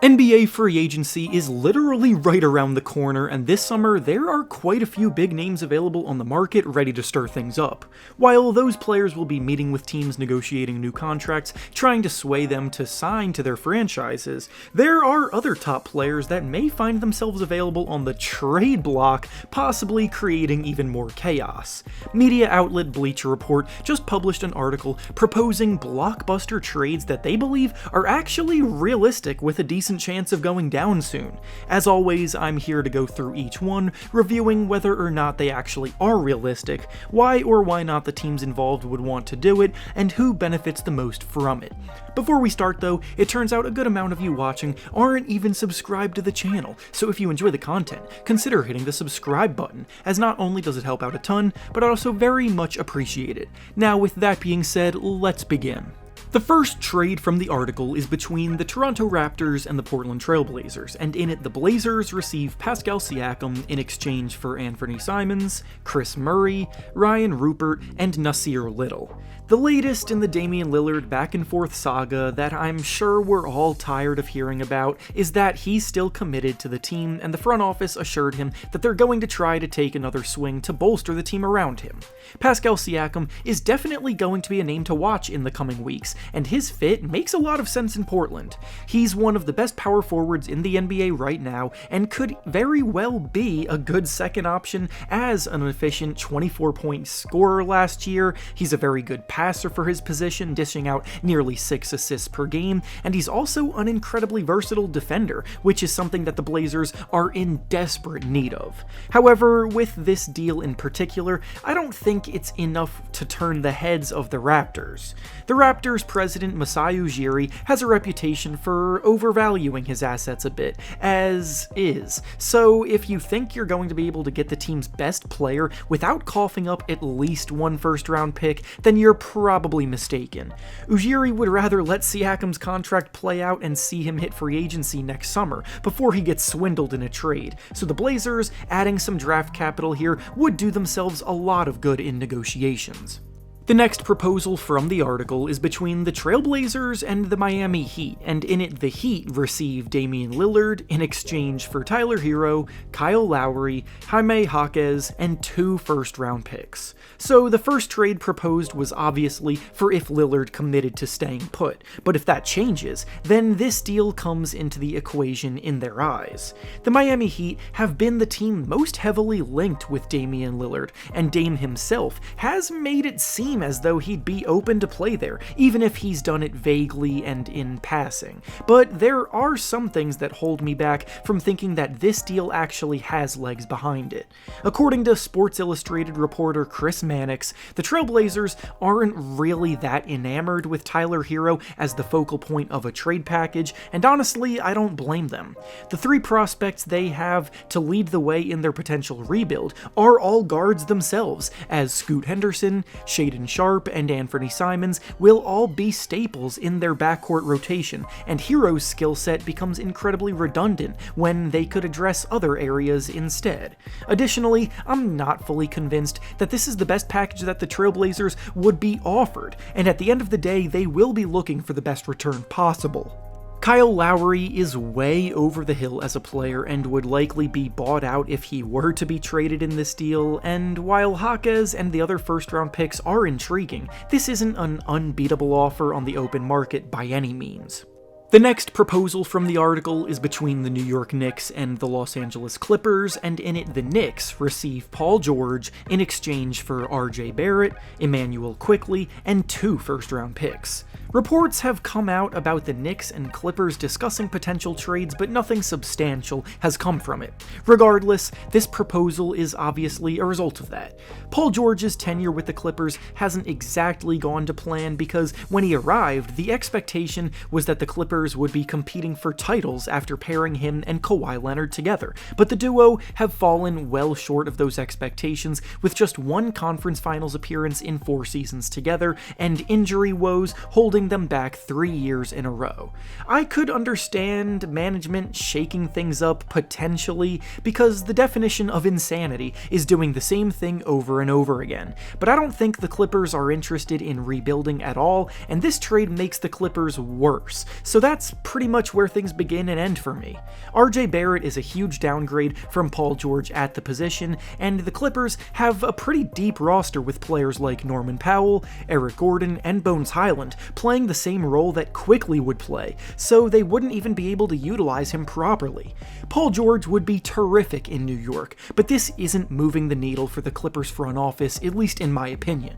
NBA free agency is literally right around the corner, and this summer there are quite a few big names available on the market ready to stir things up. While those players will be meeting with teams negotiating new contracts, trying to sway them to sign to their franchises, there are other top players that may find themselves available on the trade block, possibly creating even more chaos. Media outlet Bleacher Report just published an article proposing blockbuster trades that they believe are actually realistic with a decent chance of going down soon. As always, I'm here to go through each one, reviewing whether or not they actually are realistic, why or why not the teams involved would want to do it, and who benefits the most from it. Before we start though, it turns out a good amount of you watching aren't even subscribed to the channel, so if you enjoy the content, consider hitting the subscribe button, as not only does it help out a ton, but I also very much appreciate it. Now with that being said, let's begin. The first trade from the article is between the Toronto Raptors and the Portland Trail Blazers, and in it the Blazers receive Pascal Siakam in exchange for Anthony Simmons, Chris Murray, Ryan Rupert, and Nasir Little. The latest in the Damian Lillard back-and-forth saga that I'm sure we're all tired of hearing about is that he's still committed to the team, and the front office assured him that they're going to try to take another swing to bolster the team around him. Pascal Siakam is definitely going to be a name to watch in the coming weeks, and his fit makes a lot of sense in Portland. He's one of the best power forwards in the NBA right now, and could very well be a good second option as an efficient 24-point scorer last year. He's a very good passer for his position, dishing out nearly 6 assists per game, and he's also an incredibly versatile defender, which is something that the Blazers are in desperate need of. However, with this deal in particular, I don't think it's enough to turn the heads of the Raptors. The Raptors president Masai Ujiri has a reputation for overvaluing his assets a bit, as is, so if you think you're going to be able to get the team's best player without coughing up at least one first-round pick, then you're probably mistaken. Ujiri would rather let Siakam's contract play out and see him hit free agency next summer before he gets swindled in a trade, so the Blazers adding some draft capital here would do themselves a lot of good in negotiations. The next proposal from the article is between the Trailblazers and the Miami Heat, and in it the Heat receive Damian Lillard in exchange for Tyler Hero, Kyle Lowry, Jaime Jaquez, and 2 first-round picks. So the first trade proposed was obviously for if Lillard committed to staying put, but if that changes, then this deal comes into the equation in their eyes. The Miami Heat have been the team most heavily linked with Damian Lillard, and Dame himself has made it seem as though he'd be open to play there, even if he's done it vaguely and in passing. But there are some things that hold me back from thinking that this deal actually has legs behind it. According to Sports Illustrated reporter Chris Mannix, the Trailblazers aren't really that enamored with Tyler Hero as the focal point of a trade package, and honestly, I don't blame them. The 3 prospects they have to lead the way in their potential rebuild are all guards themselves, as Scoot Henderson, Shaedon Sharpe, and Anthony Simmons will all be staples in their backcourt rotation, and Hero's skill set becomes incredibly redundant when they could address other areas instead. Additionally, I'm not fully convinced that this is the best package that the Trailblazers would be offered, and at the end of the day, they will be looking for the best return possible. Kyle Lowry is way over the hill as a player and would likely be bought out if he were to be traded in this deal, and while Jaquez and the other first-round picks are intriguing, this isn't an unbeatable offer on the open market by any means. The next proposal from the article is between the New York Knicks and the Los Angeles Clippers, and in it the Knicks receive Paul George in exchange for RJ Barrett, Emmanuel Quickley, and 2 first-round picks. Reports have come out about the Knicks and Clippers discussing potential trades, but nothing substantial has come from it. Regardless, this proposal is obviously a result of that. Paul George's tenure with the Clippers hasn't exactly gone to plan because when he arrived, the expectation was that the Clippers would be competing for titles after pairing him and Kawhi Leonard together, but the duo have fallen well short of those expectations, with just 1 conference finals appearance in 4 seasons together, and injury woes holding moving them back 3 years in a row. I could understand management shaking things up potentially, because the definition of insanity is doing the same thing over and over again, but I don't think the Clippers are interested in rebuilding at all, and this trade makes the Clippers worse, so that's pretty much where things begin and end for me. RJ Barrett is a huge downgrade from Paul George at the position, and the Clippers have a pretty deep roster with players like Norman Powell, Eric Gordon, and Bones Highland playing the same role that Quickly would play, so they wouldn't even be able to utilize him properly. Paul George would be terrific in New York, but this isn't moving the needle for the Clippers front office, at least in my opinion.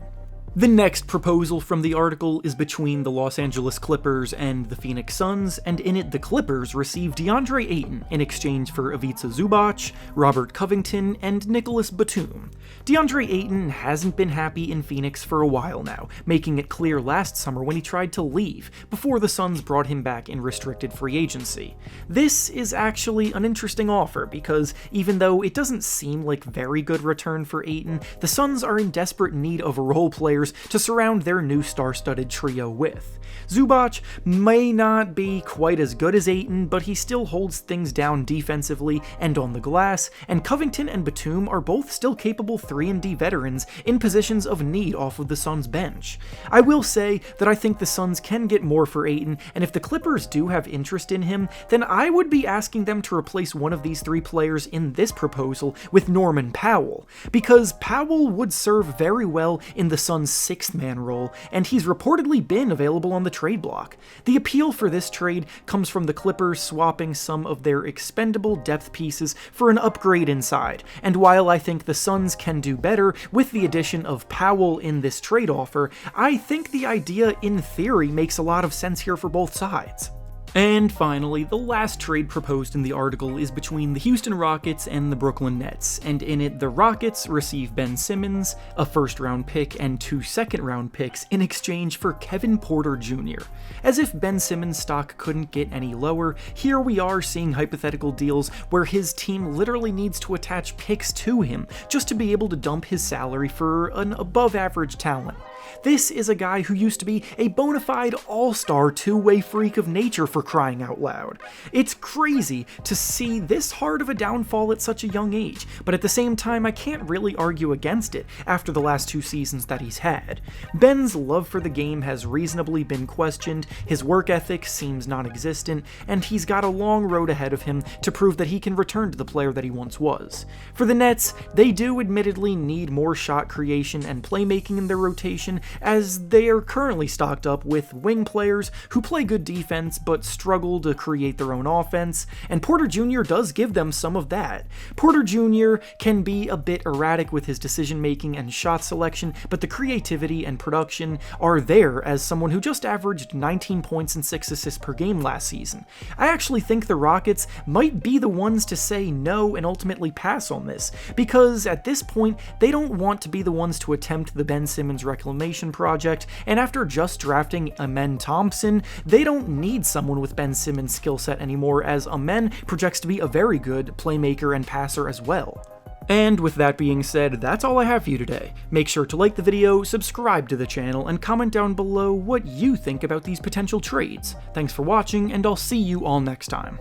The next proposal from the article is between the Los Angeles Clippers and the Phoenix Suns, and in it the Clippers receive DeAndre Ayton in exchange for Ivica Zubac, Robert Covington, and Nicholas Batum. DeAndre Ayton hasn't been happy in Phoenix for a while now, making it clear last summer when he tried to leave, before the Suns brought him back in restricted free agency. This is actually an interesting offer, because even though it doesn't seem like very good return for Ayton, the Suns are in desperate need of role players to surround their new star-studded trio with. Zubac may not be quite as good as Ayton, but he still holds things down defensively and on the glass, and Covington and Batum are both still capable 3-and-D veterans in positions of need off of the Suns' bench. I will say that I think the Suns can get more for Ayton, and if the Clippers do have interest in him, then I would be asking them to replace one of these three players in this proposal with Norman Powell, because Powell would serve very well in the Suns' sixth-man role, and he's reportedly been available on the trade block. The appeal for this trade comes from the Clippers swapping some of their expendable depth pieces for an upgrade inside, and while I think the Suns can do better with the addition of Powell in this trade offer, I think the idea in theory makes a lot of sense here for both sides. And finally, the last trade proposed in the article is between the Houston Rockets and the Brooklyn Nets, and in it the Rockets receive Ben Simmons, a first-round pick, and 2 second-round picks in exchange for Kevin Porter Jr. As if Ben Simmons' stock couldn't get any lower, here we are seeing hypothetical deals where his team literally needs to attach picks to him just to be able to dump his salary for an above-average talent. This is a guy who used to be a bona fide all-star two-way freak of nature, for crying out loud. It's crazy to see this hard of a downfall at such a young age, but at the same time I can't really argue against it after the last 2 seasons that he's had. Ben's love for the game has reasonably been questioned, his work ethic seems non-existent, and he's got a long road ahead of him to prove that he can return to the player that he once was. For the Nets, they do admittedly need more shot creation and playmaking in their rotation, as they are currently stocked up with wing players who play good defense but struggle to create their own offense, and Porter Jr. does give them some of that. Porter Jr. can be a bit erratic with his decision-making and shot selection, but the creativity and production are there as someone who just averaged 19 points and 6 assists per game last season. I actually think the Rockets might be the ones to say no and ultimately pass on this, because at this point, they don't want to be the ones to attempt the Ben Simmons reclamation project, and after just drafting Amen Thompson, they don't need someone with Ben Simmons' skill set anymore, as Amen projects to be a very good playmaker and passer as well. And with that being said, that's all I have for you today. Make sure to like the video, subscribe to the channel, and comment down below what you think about these potential trades. Thanks for watching, and I'll see you all next time.